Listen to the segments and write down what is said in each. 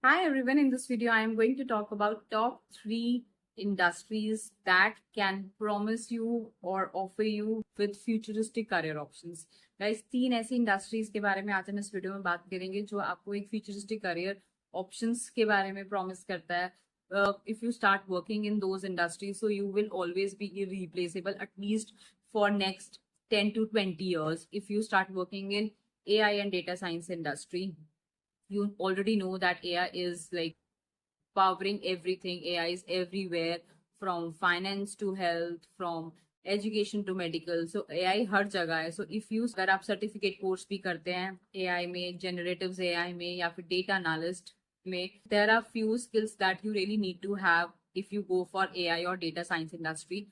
Hi everyone, in this video I am going to talk about top 3 industries that can promise you or offer you with futuristic career options. Guys, 3 ऐसी industries के बारे में आज हम इस video में बात करेंगे जो आपको एक futuristic career options के बारे में promise करता है. If you start working in those industries, so you will always be irreplaceable at least for next 10 to 20 years. If you start working in AI and data science industry, you already know that AI is like powering everything. AI is everywhere, from finance to health, from education to medical. So AI हर जगह है. So if you अगर आप certificate course भी करते हैं AI में, generatives AI में या फिर data analyst में, there are few skills that you really need to have if you go for AI or data science industry.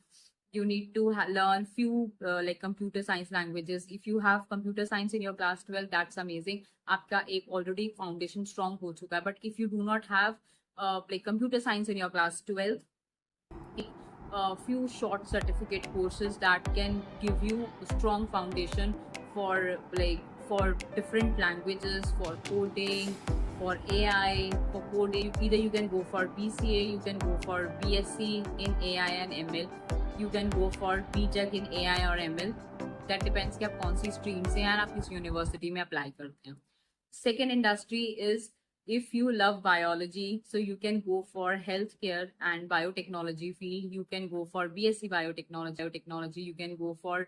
You need to learn few like computer science languages. If you have computer science in your class 12, that's amazing. आपका एक already foundation strong हो चुका है. But if you do not have like computer science in your class 12, a few short certificate courses that can give you a strong foundation for for different languages, for coding, for AI, for coding. Either you can go for BCA, you can go for BSc in AI and ML, you can go for BTech in AI or ML. That depends कि आप कौन सी stream से हैं और आप किस university में apply करते हैं. Second industry is, if you love biology, so you can go for healthcare and biotechnology field. You can go for BSc biotechnology. You can go for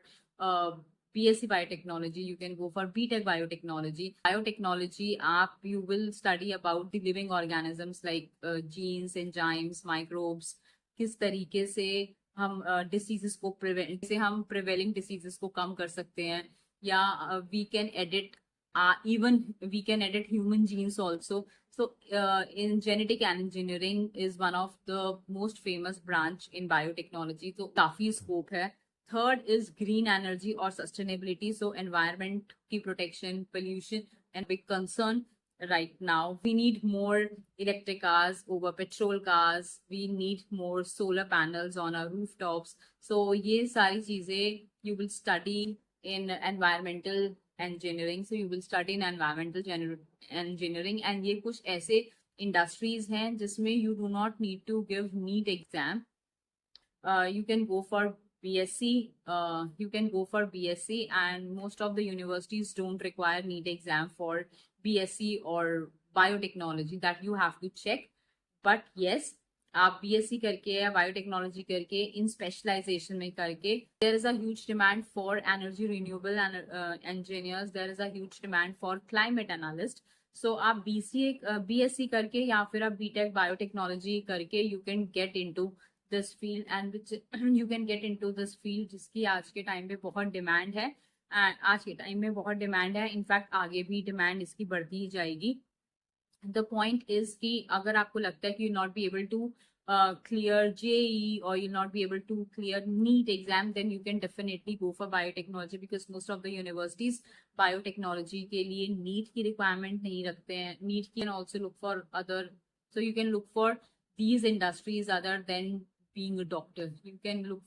BSc biotechnology. You can go for BTech biotechnology. Biotechnology, you will study about the living organisms like genes, enzymes, microbes. किस तरीके से हम diseases को prevailing diseases को कम कर सकते हैं, या we can edit even we can edit human genes also. So in genetic engineering is one of the most famous branch in biotechnology, so काफी scope है. Third is green energy or sustainability. So environment की protection, pollution and big concern right now. We need more electric cars over petrol cars. We need more solar panels on our rooftops. So ये सारी चीजें you will study in environmental engineering. So you will study in environmental engineering, and ये कुछ ऐसे industries हैं जिसमें you do not need to give NEET exam. You can go for BSc. You can go for BSc, and most of the universities don't require NEET exam for BSc or biotechnology. That you have to check. But yes, आप BSc करके या biotechnology करके इन specialization में करके, there is a huge demand for energy renewable engineers. There is a huge demand for climate analyst. So आप BSc करके या फिर आप BTech बायोटेक्नोलॉजी करके you can get into this field, and which you can get into this field जिसकी आज के time पे बहुत डिमांड है. एंड आज के टाइम में बहुत डिमांड है. इनफैक्ट आगे भी डिमांड इसकी बढ़ती ही जाएगी. The point is कि अगर आपको लगता है कि you not be able to clear JEE, or you'll not be able to clear NEET exam, then you can definitely go for biotechnology, because most of the universities biotechnology के लिए NEET की requirement नहीं रखते हैं. NEET can also look for other, so you can look for these industries other than being a doctor. You can look